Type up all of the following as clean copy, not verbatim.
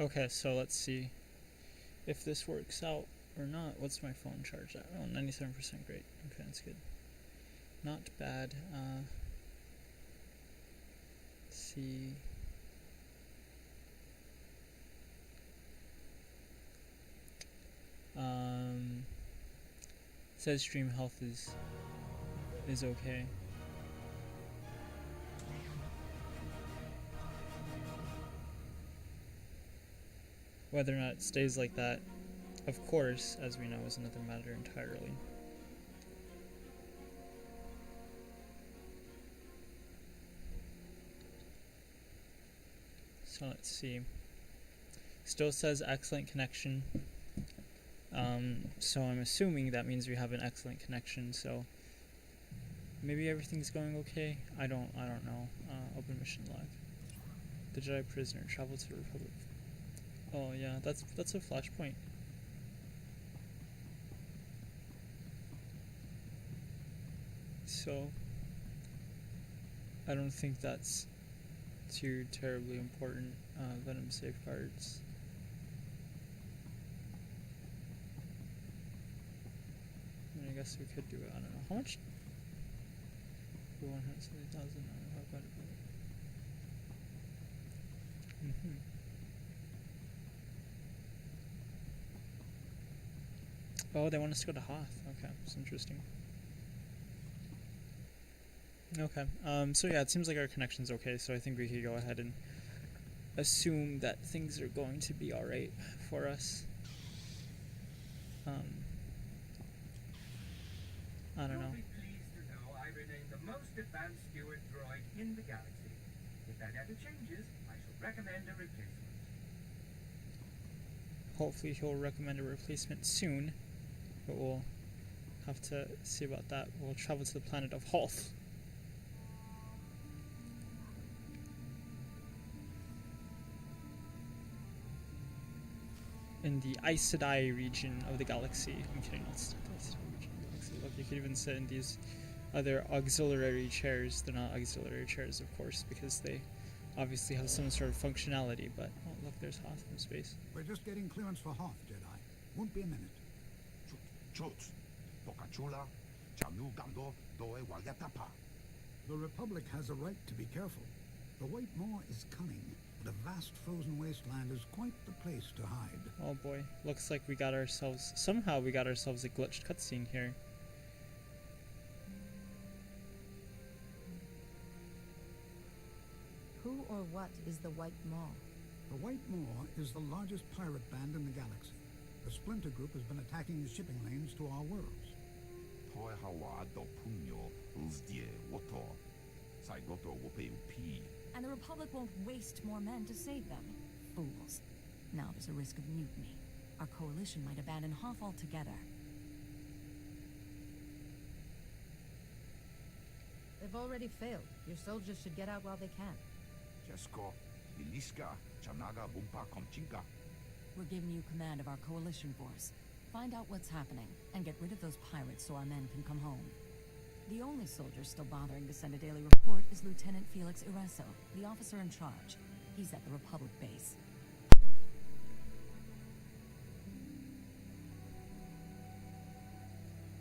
Okay, so let's see if this works out or not. What's my phone charge at? Oh, 97%. Great. Okay, that's good. Not bad. Let's see. Says stream health is okay. Whether or not it stays like that, of course, as we know, is another matter entirely. So let's see. Still says excellent connection. So I'm assuming that means we have an excellent connection. So maybe everything's going okay. I don't know. Open mission log. The Jedi prisoner traveled to the Republic. Oh yeah, that's a flashpoint. So I don't think that's too terribly important. Venom safeguards. I mean, I guess we could do it. I don't know how much. 170,000. I don't know how about it. Oh, they want us to go to Hoth. Okay, that's interesting. Okay, so yeah, it seems like our connection's okay, so I think we could go ahead and assume that things are going to be alright for us. I don't know. You'll be pleased to know I remain the most advanced steward droid in the galaxy. If that ever changes, I shall recommend a replacement. Hopefully he'll recommend a replacement soon, but we'll have to see about that. We'll travel to the planet of Hoth. In the Aes Sedai region of the galaxy. I'm kidding, that's not the Aes Sedai region of the galaxy. Look, you could even sit in these other auxiliary chairs. They're not auxiliary chairs, of course, because they obviously have some sort of functionality, but oh look, there's Hoth from space. We're just getting clearance for Hoth, Jedi. Won't be a minute. The Republic has a right to be careful. The White Maw is cunning, but a vast frozen wasteland is quite the place to hide. Oh boy, looks like we got ourselves, somehow we got ourselves a glitched cutscene here. Who or what is the White Maw? The White Maw is the largest pirate band in the galaxy. The Splinter Group has been attacking the shipping lanes to our worlds. And the Republic won't waste more men to save them. Fools. Now there's a risk of mutiny. Our coalition might abandon Hoth altogether. They've already failed. Your soldiers should get out while they can. We're giving you command of our coalition force. Find out what's happening, and get rid of those pirates so our men can come home. The only soldier still bothering to send a daily report is Lieutenant Felix Ireso, the officer in charge. He's at the Republic base.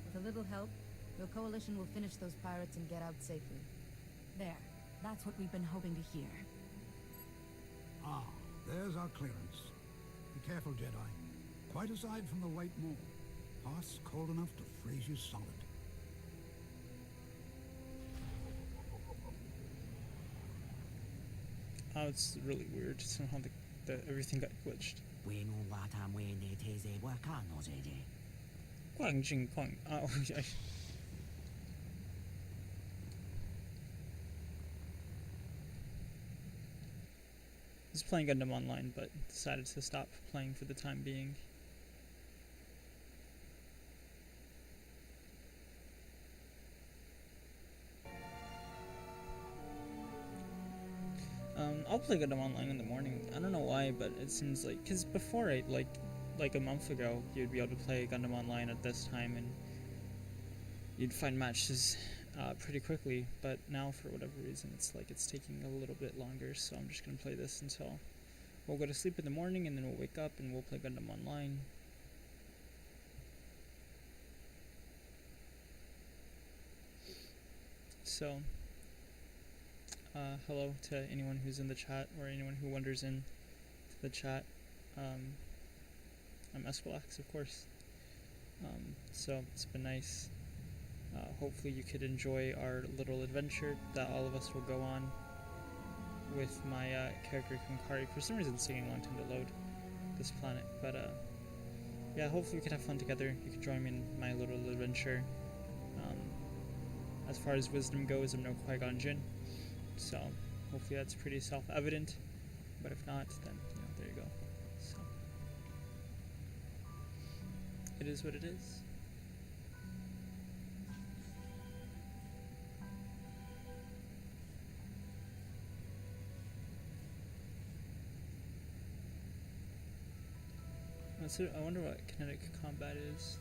With a little help, your coalition will finish those pirates and get out safely. There. That's what we've been hoping to hear. Ah, there's our clearance. Be careful, Jedi. Quite aside from the White Maw, Hoth's cold enough to freeze you solid. Oh, it's really weird. Somehow the everything got glitched. Guang Jing Guang. Oh, yeah. I was playing Gundam Online, but decided to stop playing for the time being. I'll play Gundam Online in the morning. I don't know why, but it seems like, because before like a month ago, you'd be able to play Gundam Online at this time, and you'd find matches pretty quickly. But now, for whatever reason, it's like it's taking a little bit longer. So I'm just gonna play this until we'll go to sleep in the morning, and then we'll wake up and we'll play Gundam Online. So, hello to anyone who's in the chat, or anyone who wanders in to the chat. I'm Esquilax, of course. So it's been nice. Hopefully you could enjoy our little adventure that all of us will go on with my character Kinkari. For some reason it's taking a long time to load this planet, but yeah, hopefully we could have fun together. You could join me in my little adventure. As far as wisdom goes, I'm no Qui-Gon Jinn, so hopefully that's pretty self-evident, but if not, then, you know, there you go. So, it is what it is. I wonder what kinetic combat is.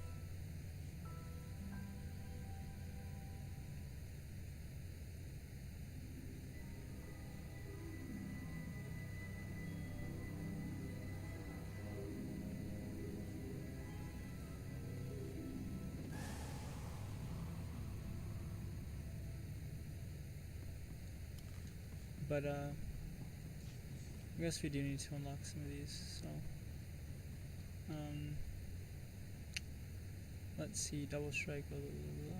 But I guess we do need to unlock some of these, so let's see, double strike, blah blah blah blah.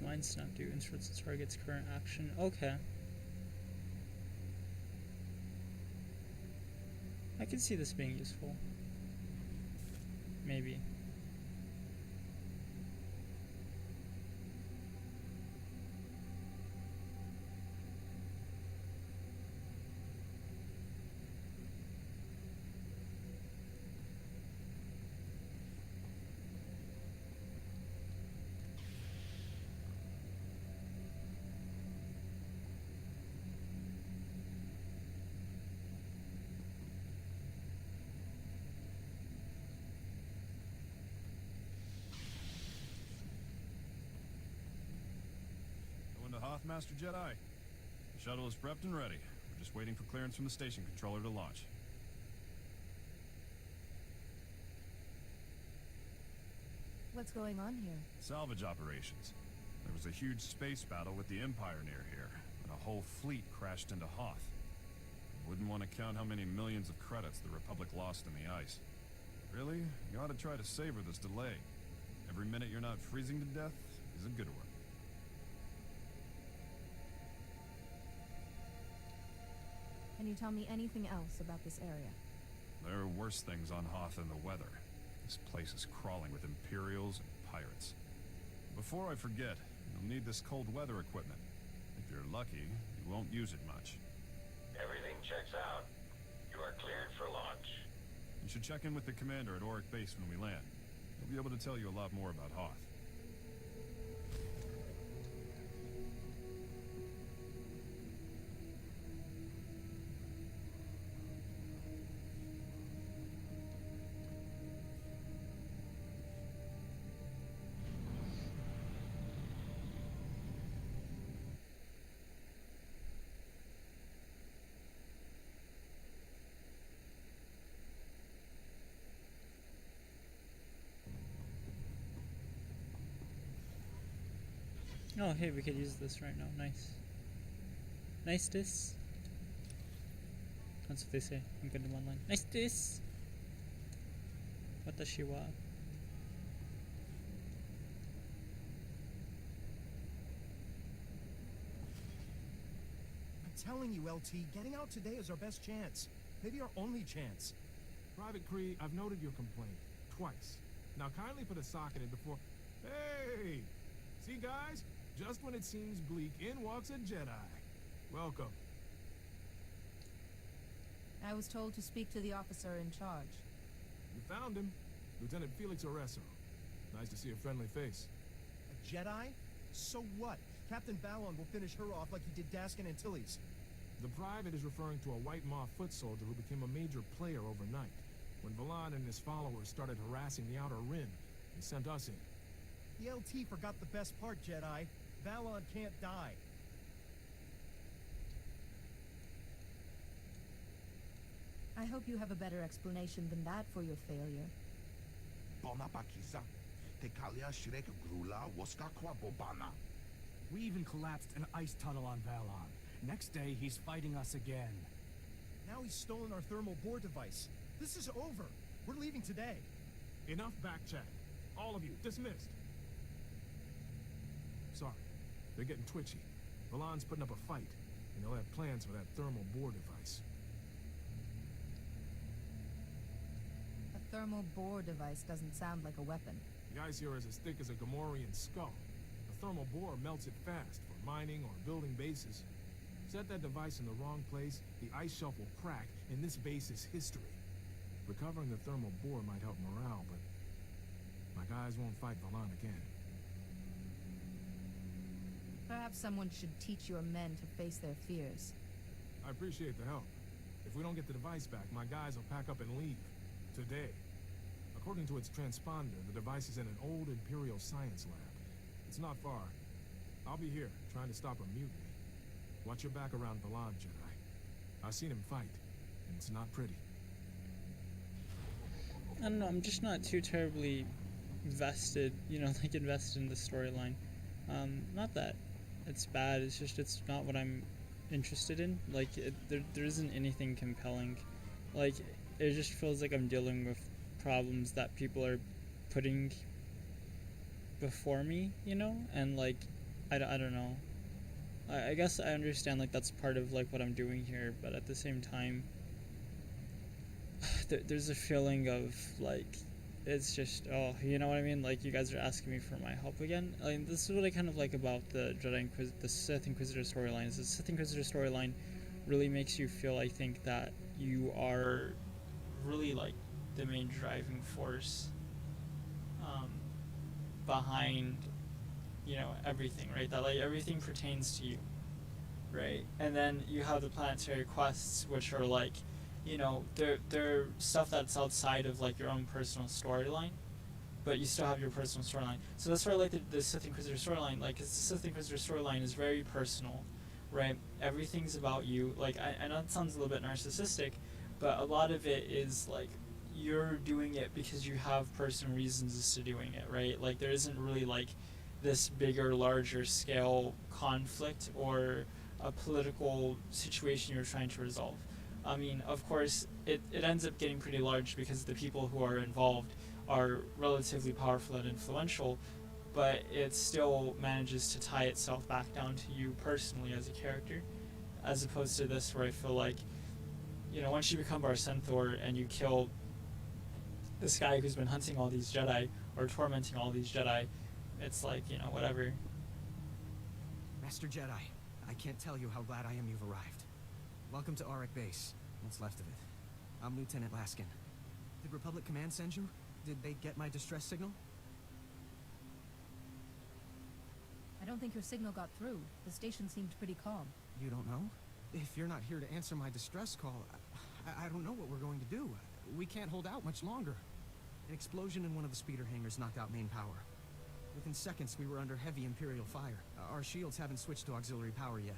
Mind snap do inserts the target's current action. Okay. I can see this being useful. Maybe. Hoth, Master Jedi. The shuttle is prepped and ready. We're just waiting for clearance from the station controller to launch. What's going on here? Salvage operations. There was a huge space battle with the Empire near here, and a whole fleet crashed into Hoth. Wouldn't want to count how many millions of credits the Republic lost in the ice. Really, you ought to try to savor this delay. Every minute you're not freezing to death is a good one. Can you tell me anything else about this area? There are worse things on Hoth than the weather. This place is crawling with Imperials and pirates. Before I forget, you'll need this cold weather equipment. If you're lucky, you won't use it much. Everything checks out. You are cleared for launch. You should check in with the commander at Auric Base when we land. He'll be able to tell you a lot more about Hoth. Oh, hey, we could use this right now. Nice. Nice this. That's what they say. I'm good in one line. Nice this. Watashi wa. I'm telling you, LT, getting out today is our best chance. Maybe our only chance. Private Cree, I've noted your complaint. Twice. Now kindly put a socket in before... Hey! See, guys? Just when it seems bleak, in walks a Jedi. Welcome. I was told to speak to the officer in charge. You found him. Lieutenant Felix Oreso. Nice to see a friendly face. A Jedi? So what? Captain Balon will finish her off like he did Daskin Antilles. The private is referring to a White Maw foot soldier who became a major player overnight. When Valan and his followers started harassing the Outer Rim, he sent us in. The LT forgot the best part, Jedi. Balon can't die. I hope you have a better explanation than that for your failure. We even collapsed an ice tunnel on Valon. Next day, he's fighting us again. Now he's stolen our thermal bore device. This is over. We're leaving today. Enough back-chat. All of you, dismissed. Sorry. They're getting twitchy. Valan's putting up a fight, and they'll have plans for that thermal bore device. A thermal bore device doesn't sound like a weapon. The ice here is as thick as a Gamorrean skull. A thermal bore melts it fast for mining or building bases. Set that device in the wrong place, the ice shelf will crack, and this base is history. Recovering the thermal bore might help morale, but my guys won't fight Valan again. Perhaps someone should teach your men to face their fears. I appreciate the help. If we don't get the device back, my guys will pack up and leave. Today. According to its transponder, the device is in an old Imperial science lab. It's not far. I'll be here, trying to stop a mutiny. Watch your back around Valan, Jedi. I've seen him fight, and it's not pretty. I don't know, I'm just not too terribly invested, invested in the storyline. Not that it's bad, it's just it's not what I'm interested in. Like, there isn't anything compelling. Like, it just feels like I'm dealing with problems that people are putting before me, and like, I don't know. I guess I understand, like, that's part of, like, what I'm doing here, but at the same time, there's a feeling of, like, it's just, oh, you know what I mean? Like, you guys are asking me for my help again. I mean, this is what I kind of like about the the Sith Inquisitor storyline. Is the Sith Inquisitor storyline really makes you feel, I think, that you are really, like, the main driving force behind, everything, right? That, like, everything pertains to you, right? And then you have the planetary quests, which are, like, they're stuff that's outside of, like, your own personal storyline, but you still have your personal storyline. So that's why I like the Sith Inquisitor storyline, like, 'cause the Sith Inquisitor storyline is very personal, right? Everything's about you. Like, I know it sounds a little bit narcissistic, but a lot of it is, like, you're doing it because you have personal reasons as to doing it, right? Like, there isn't really, like, this bigger, larger scale conflict or a political situation you're trying to resolve. I mean, of course, it ends up getting pretty large because the people who are involved are relatively powerful and influential, but it still manages to tie itself back down to you personally as a character, as opposed to this where I feel like, once you become Barcentaur and you kill this guy who's been hunting all these Jedi or tormenting all these Jedi, it's like, whatever. Master Jedi, I can't tell you how glad I am you've arrived. Welcome to Auric Base. What's left of it. I'm Lieutenant Laskin. Did Republic Command send you? Did they get my distress signal? I don't think your signal got through. The station seemed pretty calm. You don't know? If you're not here to answer my distress call, I don't know what we're going to do. We can't hold out much longer. An explosion in one of the speeder hangars knocked out main power. Within seconds, we were under heavy Imperial fire. Our shields haven't switched to auxiliary power yet.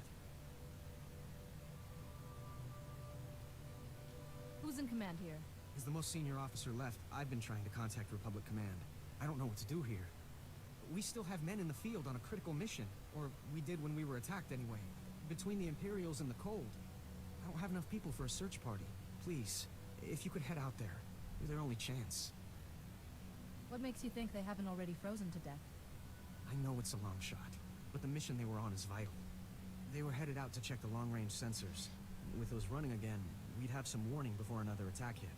Who's in command here? As the most senior officer left, I've been trying to contact Republic Command. I don't know what to do here. We still have men in the field on a critical mission. Or we did when we were attacked anyway. Between the Imperials and the cold. I don't have enough people for a search party. Please, if you could head out there. You're their only chance. What makes you think they haven't already frozen to death? I know it's a long shot, but the mission they were on is vital. They were headed out to check the long-range sensors. With those running again, we'd have some warning before another attack hit.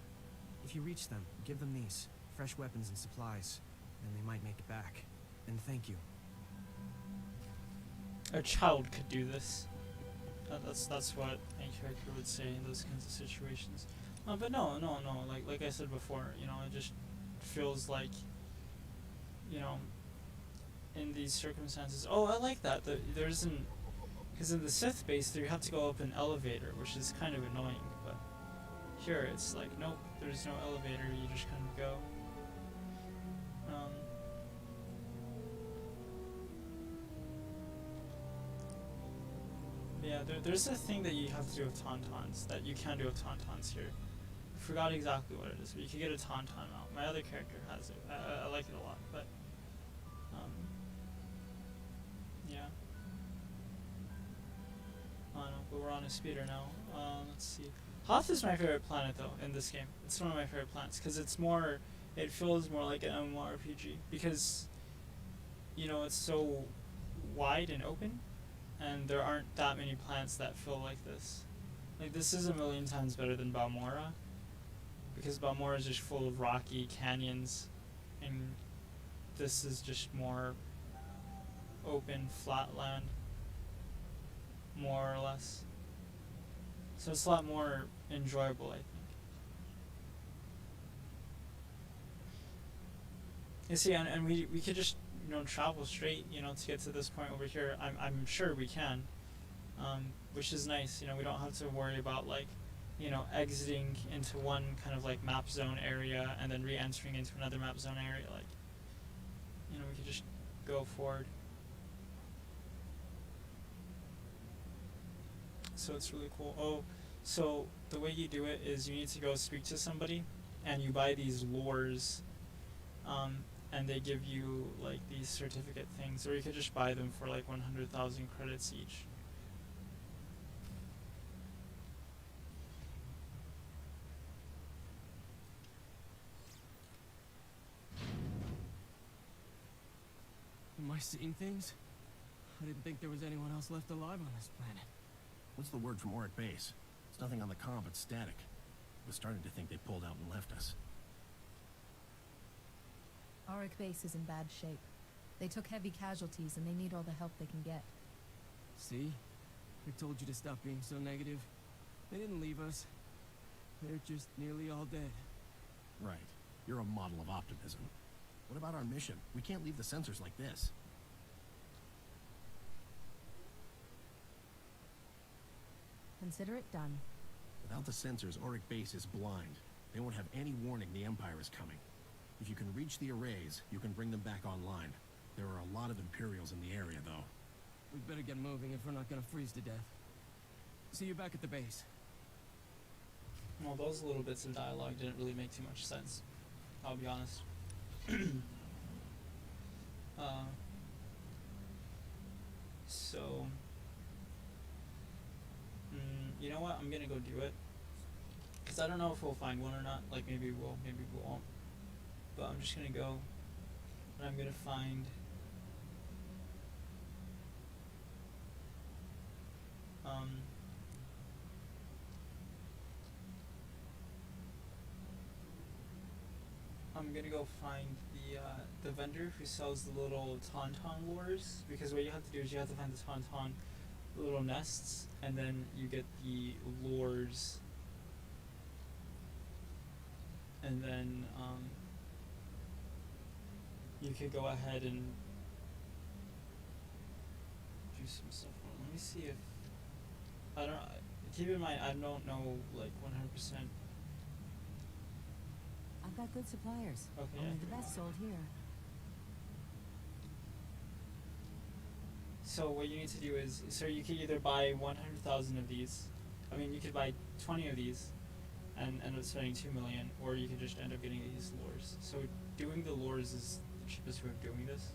If you reach them, give them these. Fresh weapons and supplies. And they might make it back. And thank you. A child could do this. That's what a character would say in those kinds of situations. But no, no, no. Like I said before, you know, it just feels like, you know, in these circumstances. Oh, I like that. There isn't, because in the Sith base there you have to go up an elevator, which is kind of annoying. But here it's like, nope, there's no elevator. You just kind of go. Yeah, there's a thing that you have to do with tauntauns that you can't do with tauntauns here. I forgot exactly what it is, but you can get a tauntaun mount. My other character has it. I like it a lot, but yeah. I don't know, but we're on a speeder now. Let's see. Hoth is my favorite planet though in this game. It's one of my favorite planets because it's more. It feels more like an MMORPG because, you know, it's so wide and open, and there aren't that many planets that feel like this. Like, this is a million times better than Balmora, because Balmora is just full of rocky canyons, and this is just more open, flat land, more or less. So it's a lot more enjoyable, I think. You see, and we could just, you know, travel straight, you know, to get to this point over here. I'm sure we can, which is nice. You know, we don't have to worry about, like, you know, exiting into one kind of like map zone area and then re-entering into another map zone area. Like, you know, we could just go forward. So it's really cool. Oh, so the way you do it is you need to go speak to somebody, and you buy these lures, and they give you like these certificate things, or you could just buy them for like 100,000 credits each. Am I seeing things? I didn't think there was anyone else left alive on this planet. What's the word from Auric Base? It's nothing on the comm but static. I was starting to think they pulled out and left us. Auric Base is in bad shape. They took heavy casualties and they need all the help they can get. See? I told you to stop being so negative. They didn't leave us. They're just nearly all dead. Right. You're a model of optimism. What about our mission? We can't leave the sensors like this. Consider it done. Without the sensors, Auric Base is blind. They won't have any warning the Empire is coming. If you can reach the arrays, you can bring them back online. There are a lot of Imperials in the area, though. We better get moving if we're not gonna freeze to death. See you back at the base. Well, those little bits of dialogue didn't really make too much sense, I'll be honest. So, you know what? I'm gonna go do it. Because I don't know if we'll find one or not. Like, maybe we will, maybe we won't. But I'm just gonna go, and I'm gonna find I'm gonna go find the vendor who sells the little tauntaun lures, because what you have to do is you have to find the tauntaun little nests, and then you get the lures, and then you could go ahead and do some stuff. Let me see if I don't. Keep in mind, I don't know like 100%. I've got good suppliers. Okay. Only the best sold here. So what you need to do is, so you can either buy 100,000 of these. I mean, you could buy 20 of these, and end up spending 2 million, or you could just end up getting these lures. So doing the lures is the cheapest way of doing this.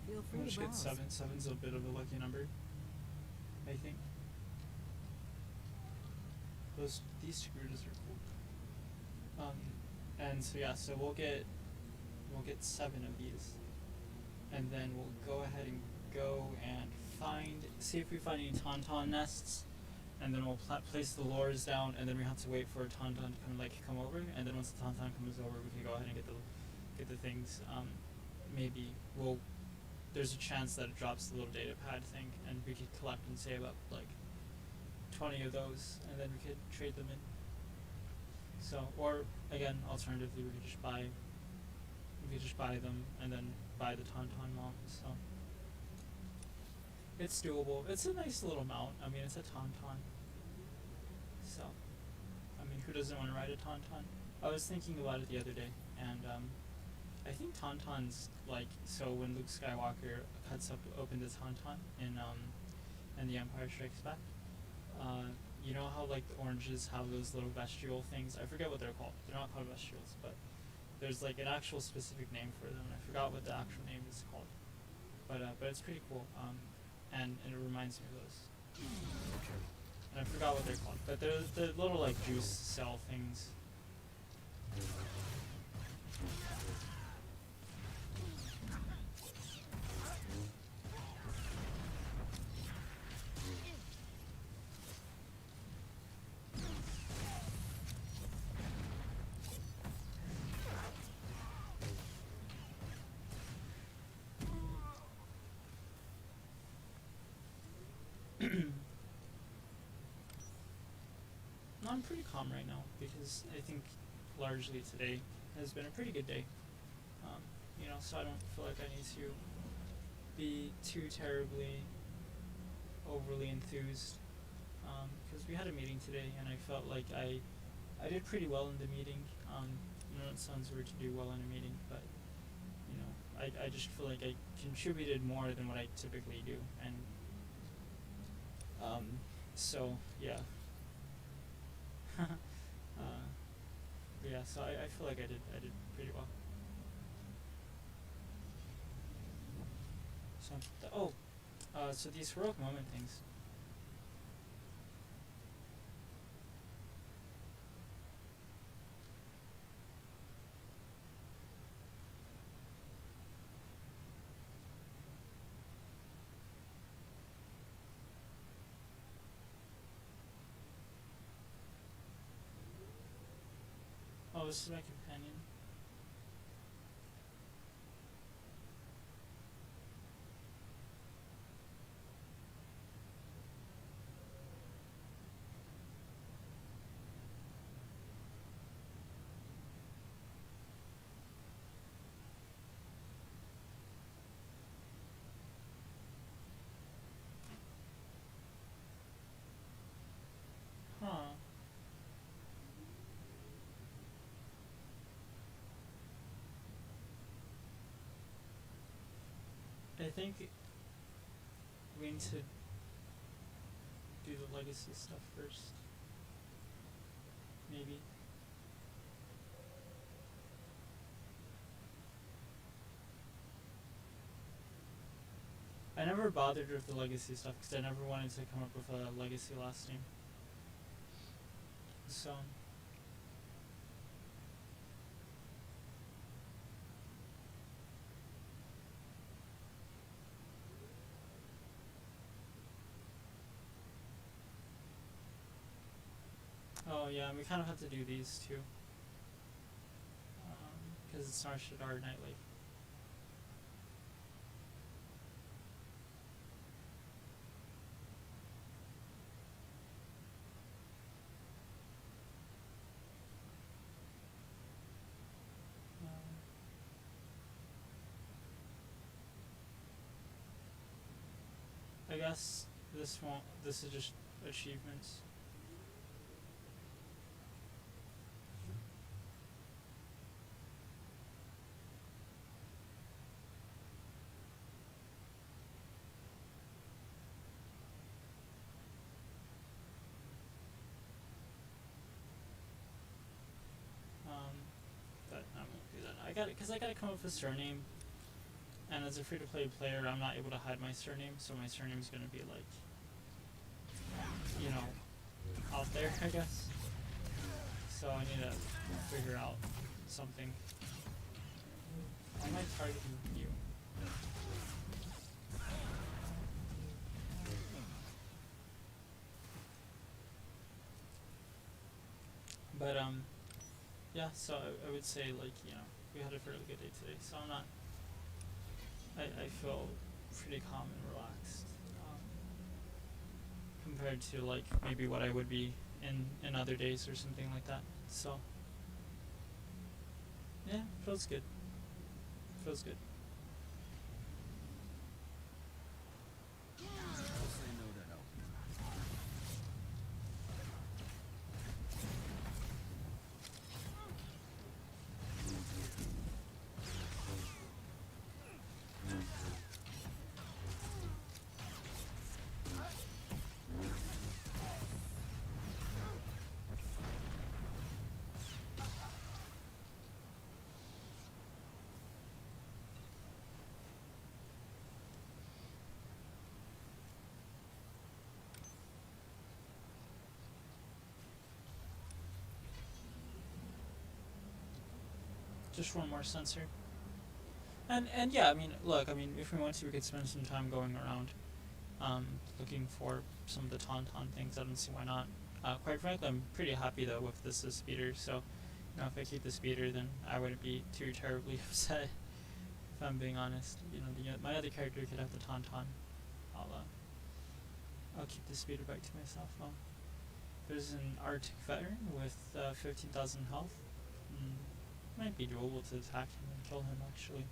Feel I'm free just to get browse. 7. 7's a bit of a lucky number, I think. These screws are cool. And so yeah, so we'll get 7 of these, and then we'll go ahead and go and see if we find any tauntaun nests, and then we'll place the lures down, and then we have to wait for a tauntaun to come over, and then once the tauntaun comes over, we can go ahead and get the things, maybe there's a chance that it drops the little data pad thing, and we could collect and save up like 20 of those, and then we could trade them in. So, or again, alternatively, we could just buy them and then buy the Tauntaun mount. So it's doable. It's a nice little mount. I mean, it's a Tauntaun. So, I mean, who doesn't want to ride a Tauntaun? I was thinking about it the other day, and I think Tauntauns, like, so when Luke Skywalker cuts open the Tauntaun in The Empire Strikes Back, you know how like the oranges have those little vestigial things? I forget what they're called. They're not called vestigials, but there's like an actual specific name for them. I forgot what the actual name is called, but it's pretty cool. And it reminds me of those. And I forgot what they're called, but they're the little like juice cell things. I'm pretty calm right now because I think largely today has been a pretty good day. So I don't feel like I need to be too terribly overly enthused, because we had a meeting today and I felt like I did pretty well in the meeting. It sounds weird to do well in a meeting, but I just feel like I contributed more than what I typically do, and so yeah. Yeah, so I feel like I did pretty well. So so these heroic moment things. Oh, this is my companion. Huh. I think we need to do the legacy stuff first. Maybe. I never bothered with the legacy stuff because I never wanted to come up with a legacy last name. So. Oh yeah, we kind of have to do these too. Because it's Nar Shaddaa Nightlight. I guess this is just achievements. But I won't do that. Because I gotta come up with a surname. And as a free-to-play player, I'm not able to hide my surname, so my surname's gonna be like, out there, I guess. So I need to figure out something. Why am I targeting you? But yeah, so I would say like, we had a fairly good day today, so I'm not. I feel pretty calm and relaxed compared to like maybe what I would be in other days or something like that. So yeah, feels good. Feels good. Just one more sensor. And yeah, I mean, look, I mean, if we want to, we could spend some time going around, looking for some of the Tauntaun things. I don't see why not. Quite frankly, I'm pretty happy though with this speeder. So, you know, if I keep the speeder, then I wouldn't be too terribly upset. If I'm being honest, you know, my other character could have the Tauntaun. I'll keep the speeder back to myself. Well, there's an Arctic veteran with 15,000 health. Might be doable to attack him and kill him, actually.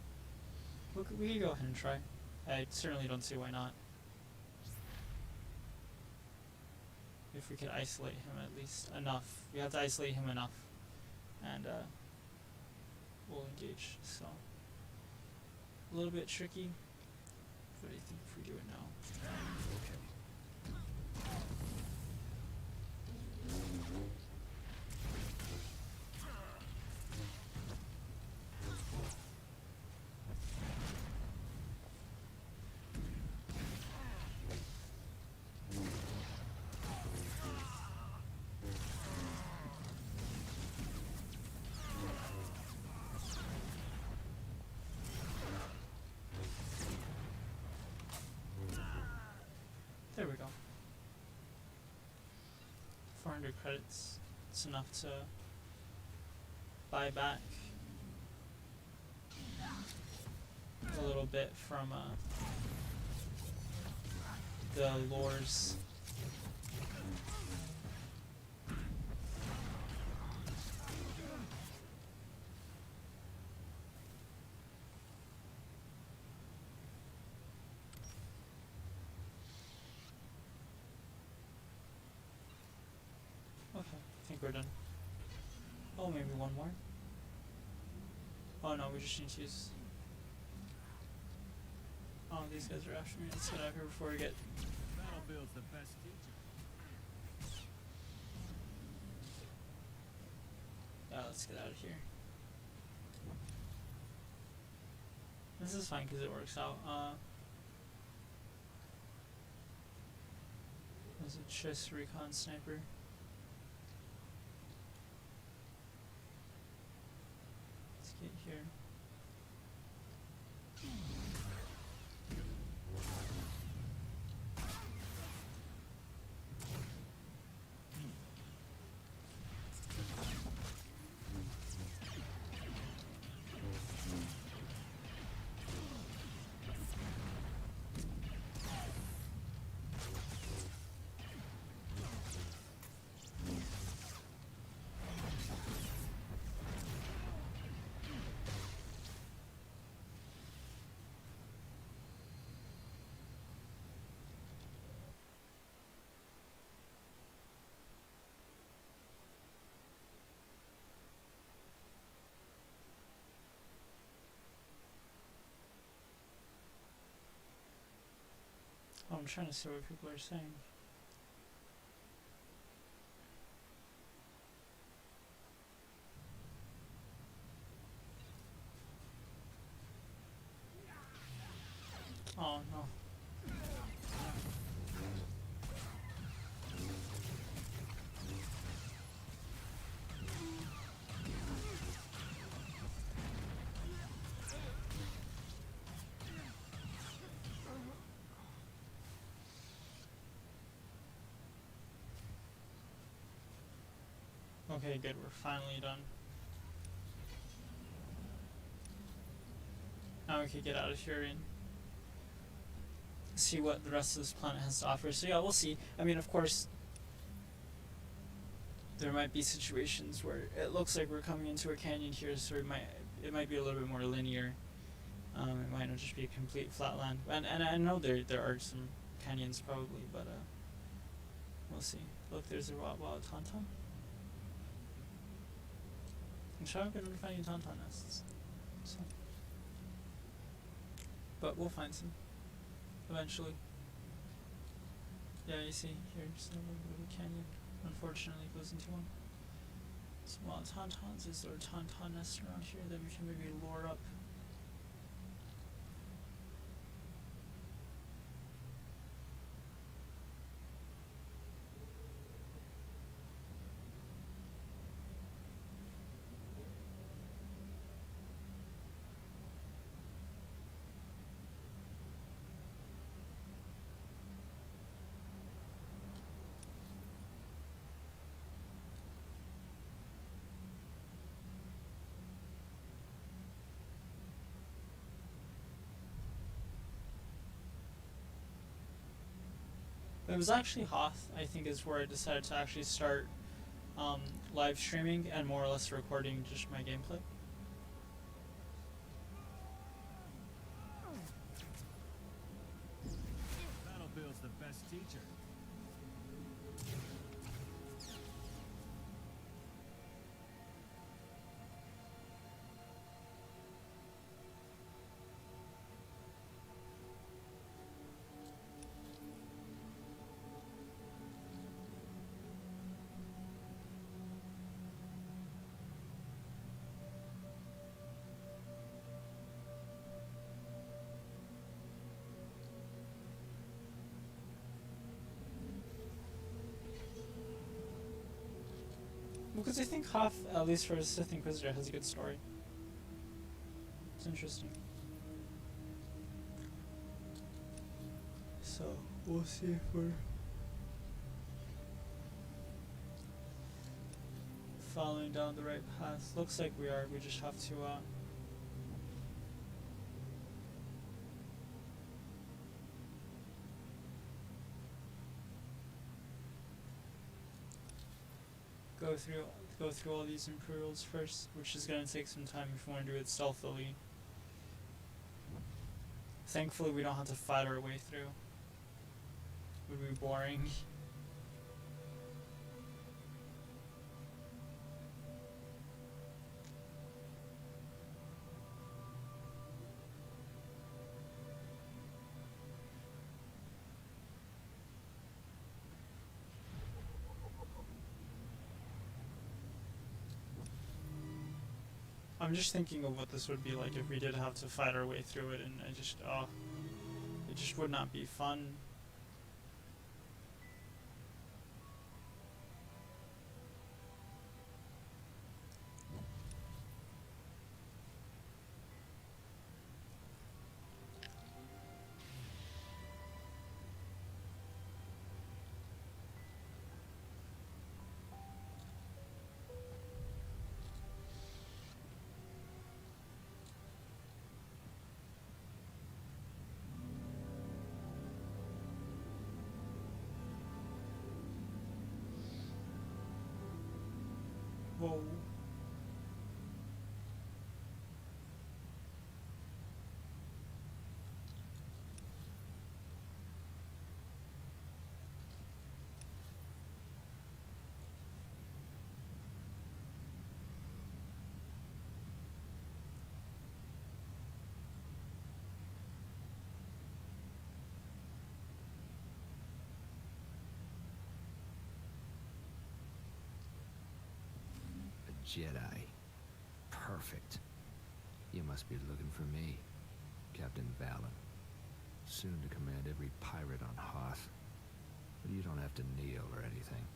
We could go ahead and try. I certainly don't see why not. If we could isolate him at least enough. We have to isolate him enough. And we'll engage. So, a little bit tricky. But I think if we do it now. There we go. 400 credits. It's enough to buy back a little bit from the lores. Okay, I think we're done. Oh, maybe one more? Oh no, we just need to use... Oh, these guys are after me. Let's get out of here before we get... Battlefield's the best teacher. Let's get out of here. This is fine because it works out. There's a chest recon sniper. Let's get here. Oh, I'm trying to see what people are saying. Oh no. Okay, good, we're finally done. we could get out of here and see what the rest of this planet has to offer. So yeah, we'll see. I mean, of course, there might be situations where it looks like we're coming into a canyon here, so it might be a little bit more linear. It might not just be a complete flat land. And I know there are some canyons probably, but we'll see. Look, there's a wild tauntaun. I'm sure I'm going to find any tauntaun nests. So. But we'll find some. Eventually. Yeah, you see here, just a little bit of a canyon. Unfortunately, goes into one. Some wild tauntauns. Is there a tauntaun nest around here that we can maybe lure up? It was actually Hoth, I think, is where I decided to actually start live streaming and more or less recording just my gameplay. Battlefield's the best teacher. Because I think Hoth, at least for a Sith Inquisitor, has a good story. It's interesting. So, we'll see if we're following down the right path. Looks like we are. We just have to go through all these Imperials first, which is going to take some time if we want to do it stealthily. Thankfully, we don't have to fight our way through. It would be boring. I'm just thinking of what this would be like if we did have to fight our way through it, and it just would not be fun. Whoa. Jedi. Perfect. You must be looking for me, Captain Balon. Soon to command every pirate on Hoth. But you don't have to kneel or anything.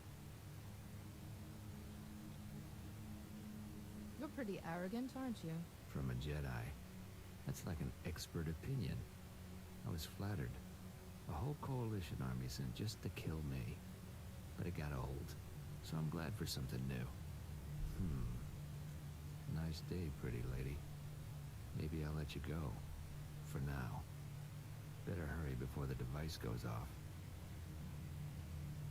You're pretty arrogant, aren't you? From a Jedi. That's like an expert opinion. I was flattered. A whole coalition army sent just to kill me. But it got old, so I'm glad for something new. Nice day, pretty lady. Maybe I'll let you go. for now. Better hurry before the device goes off.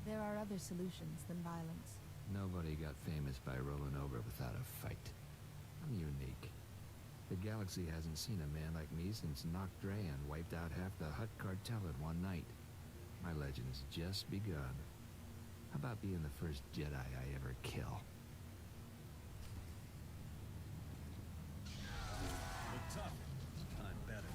There are other solutions than violence. Nobody got famous by rolling over without a fight. I'm unique. The galaxy hasn't seen a man like me since Nock Drayan wiped out half the Hutt cartel in one night. My legend's just begun. How about being the first Jedi I ever kill? Look tough. I'm better.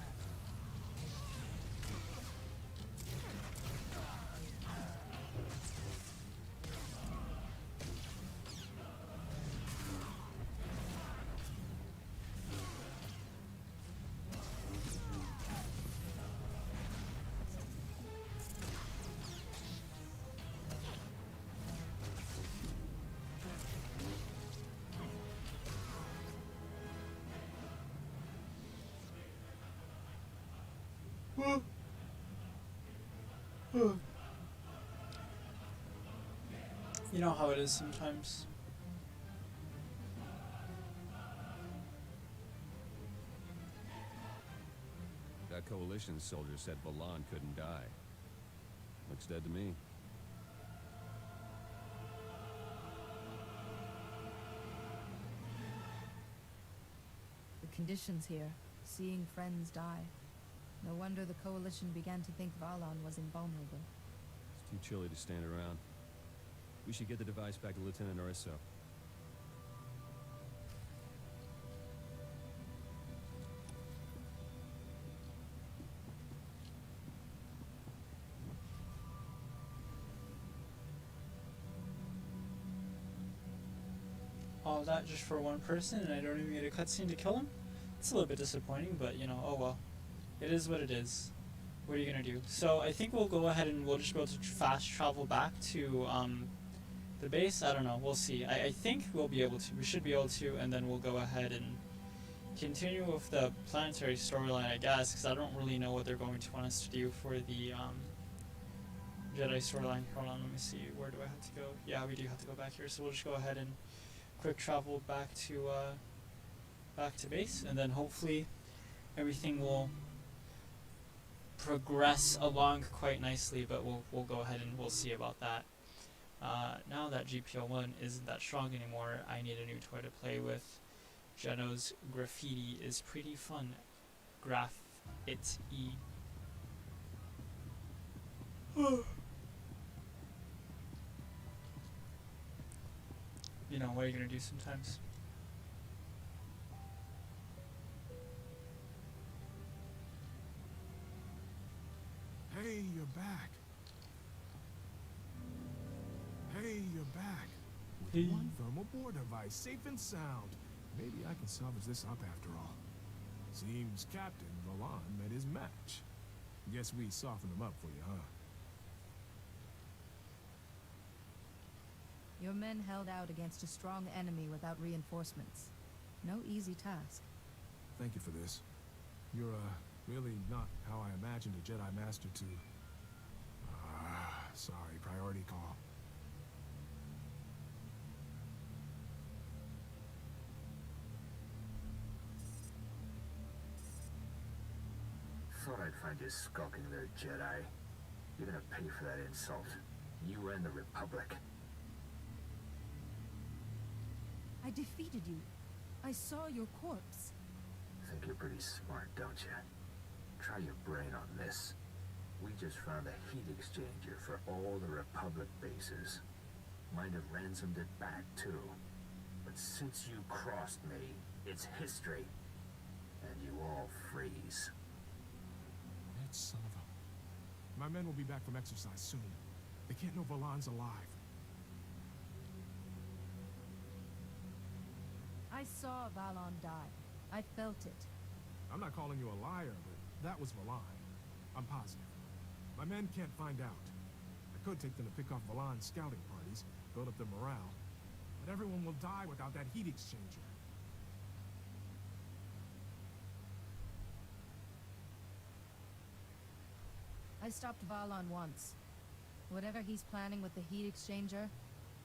You know how it is sometimes. That coalition soldier said Valan couldn't die. Looks dead to me. The conditions here, seeing friends die. No wonder the Coalition began to think Valon was invulnerable. It's too chilly to stand around. We should get the device back to Lieutenant Arisso. All that just for one person, and I don't even get a cutscene to kill him? It's a little bit disappointing, but you know, oh well. It is what it is. What are you gonna do? So I think we'll go ahead and we'll just be able to fast travel back to the base. I don't know. We'll see. I think we'll be able to. We should be able to, and then we'll go ahead and continue with the planetary storyline, I guess, because I don't really know what they're going to want us to do for the Jedi storyline. Hold on, let me see. Where do I have to go? Yeah, we do have to go back here. So we'll just go ahead and quick travel back to base, and then hopefully everything will progress along quite nicely, but we'll go ahead and we'll see about that. Now that GPO1 isn't that strong anymore, I need a new toy to play with. Geno's graffiti is pretty fun. Graph-it-y. You know, what are you gonna do sometimes? Hey, you're back. Hey, you're back. With Hey. one thermal bore device, safe and sound. Maybe I can salvage this up after all. Seems Captain Valan met his match. Guess we softened him up for you, huh? Your men held out against a strong enemy without reinforcements. No easy task. Thank you for this. You're, really not how I imagined a Jedi Master to... sorry, priority call. Thought I'd find you skulking there, Jedi. You're gonna pay for that insult. You and the Republic. I defeated you. I saw your corpse. Think you're pretty smart, don't you? Try your brain on this. We just found a heat exchanger for all the Republic bases. Might have ransomed it back, too. But since you crossed me, it's history. And you all freeze. That son of a... My men will be back from exercise soon. They can't know Valan's alive. I saw Valon die. I felt it. I'm not calling you a liar, but that was Valan. I'm positive. My men can't find out. I could take them to pick off Valan's scouting parties, build up their morale, but everyone will die without that heat exchanger. I stopped Valon once. Whatever he's planning with the heat exchanger,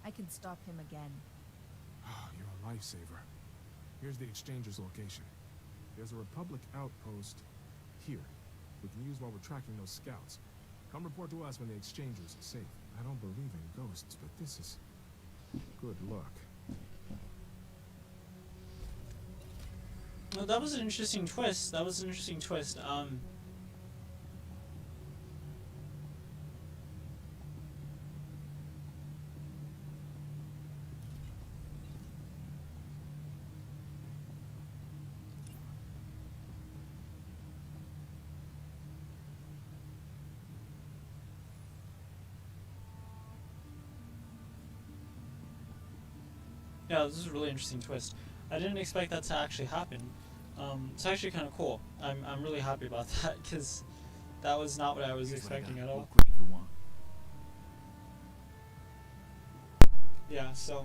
I can stop him again. Oh, you're a lifesaver. Here's the exchanger's location. There's a Republic outpost here. We can use while we're tracking those scouts. Come report to us when the exchangers are safe. I don't believe in ghosts, but this is good luck. Well, that was an interesting twist. That was an interesting twist. Yeah, this is a really interesting twist. I didn't expect that to actually happen. It's actually kind of cool. I'm really happy about that because that was not what I was expecting at all. Quick if you want. Yeah, so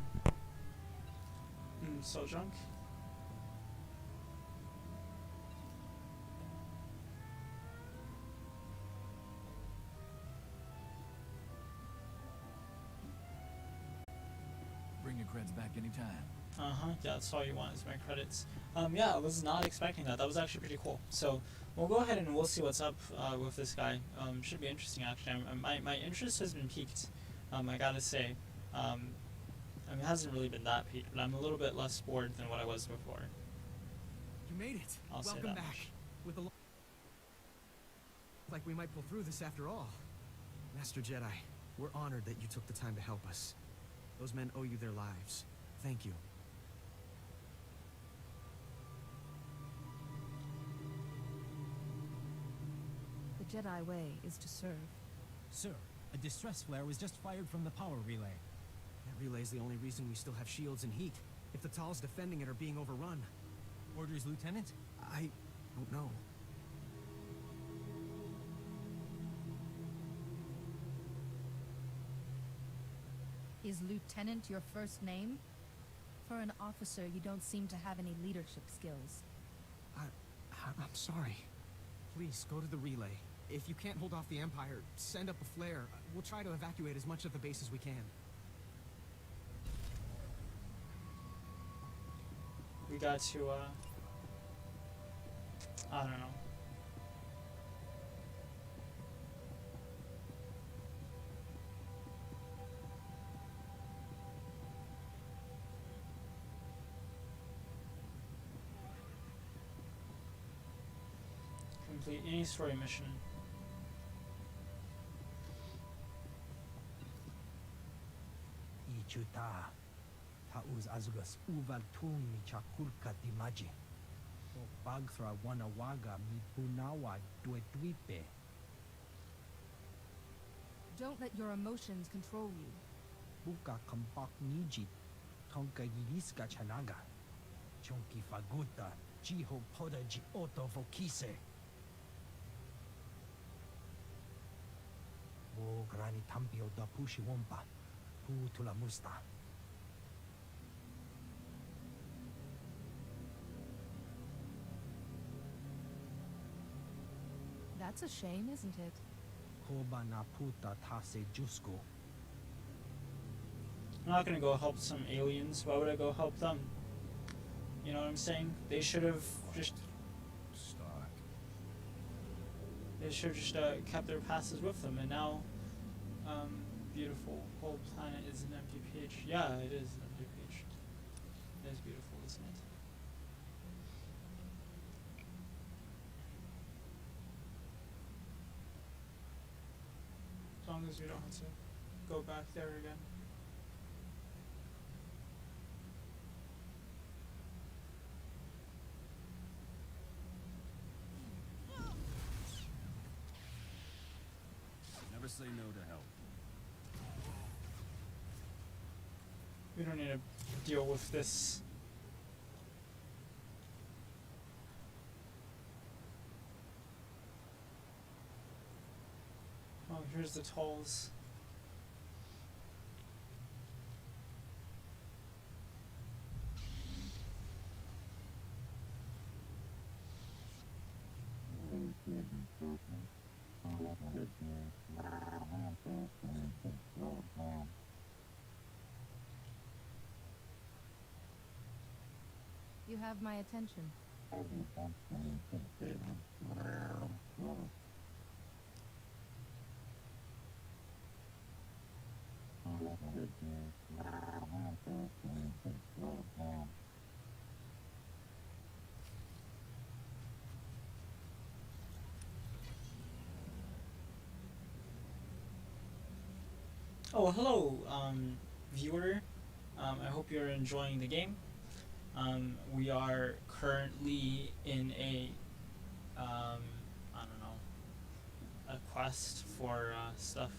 so drunk. Bring your creds back anytime. Yeah, that's all you want is my credits. Yeah, I was not expecting that. That was actually pretty cool. So we'll go ahead and we'll see what's up with this guy. Should be interesting actually. My interest has been piqued. I gotta say. I mean, it hasn't really been that peaked, but I'm a little bit less bored than what I was before. You made it. I'll say Welcome that back. much. With a like we might pull through this after all. Master Jedi, we're honored that you took the time to help us. Those men owe you their lives. Thank you. The Jedi way is to serve. Sir, a distress flare was just fired from the power relay. That relay's the only reason we still have shields and heat. If the Tals defending it are being overrun. Orders, Lieutenant? I don't know. Is Lieutenant your first name? For an officer, you don't seem to have any leadership skills. I'm sorry. Please, go to the relay. If you can't hold off the Empire, send up a flare. We'll try to evacuate as much of the base as we can. We got to, I don't know. Complete any story mission. Ichuta, tauz azgus uval tumi chakulka dimaji. O bagthra wanawaga mi punawa duetwipe. Don't let your emotions control you. Buka kambak niji, tonka yiliska chanaga. Chonki faguta, jiho podaji oto vokise. O grani tampio da pushi wompa, pu tula musta. That's a shame, isn't it? Koba na puta tase jusko. I'm not gonna go help some aliens. Why would I go help them? You know what I'm saying? They should have just kept their passes with them, and now, beautiful whole planet is an empty page. Yeah, it is an empty page. It is beautiful, isn't it? As long as we don't have to go back there again. Never say no to help. We don't need to deal with this. Oh, here's the tolls. You have my attention. Oh, hello, viewer. I hope you're enjoying the game. We are currently in a, I don't know, a quest for stuff.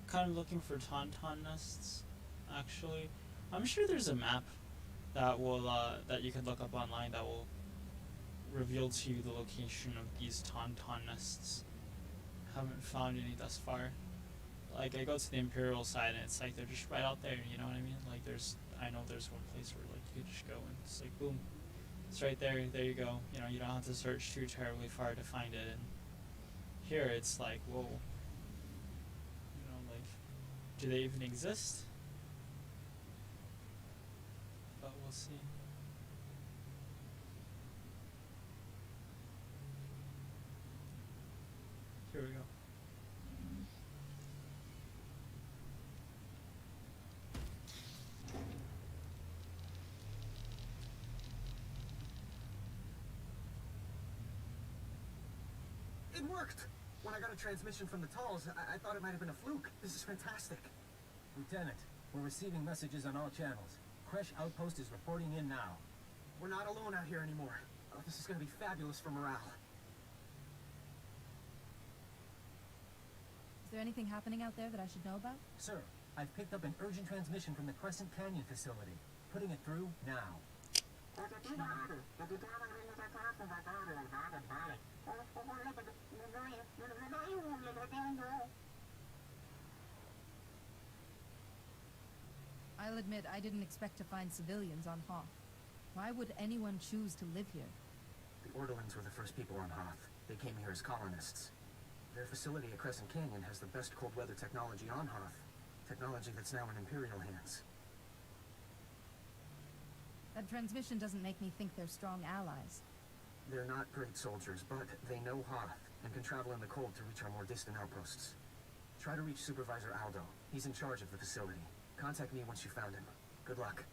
Kind of looking for tauntaun nests, actually. I'm sure there's a map that will that you could look up online that will reveal to you the location of these tauntaun nests. Haven't found any thus far. Like, I go to the Imperial side and it's like they're just right out there, you know what I mean? Like, I know there's one place where like you could just go and it's like boom, it's right there. There you go. You know, you don't have to search too terribly far to find it. And here it's like, whoa. You know, like, do they even exist? But we'll see. Here we go. It worked! When I got a transmission from the Talls, I thought it might have been a fluke. This is fantastic. Lieutenant, we're receiving messages on all channels. Kresh Outpost is reporting in now. We're not alone out here anymore. Oh, this is gonna be fabulous for morale. Is there anything happening out there that I should know about? Sir, I've picked up an urgent transmission from the Crescent Canyon facility. Putting it through now. I'll admit I didn't expect to find civilians on Hoth. Why would anyone choose to live here? The Orderlings were the first people on Hoth. They came here as colonists. Their facility at Crescent Canyon has the best cold weather technology on Hoth. Technology that's now in Imperial hands. That transmission doesn't make me think they're strong allies. They're not great soldiers, but they know Hoth and can travel in the cold to reach our more distant outposts. Try to reach Supervisor Aldo. He's in charge of the facility. Contact me once you found him. Good luck.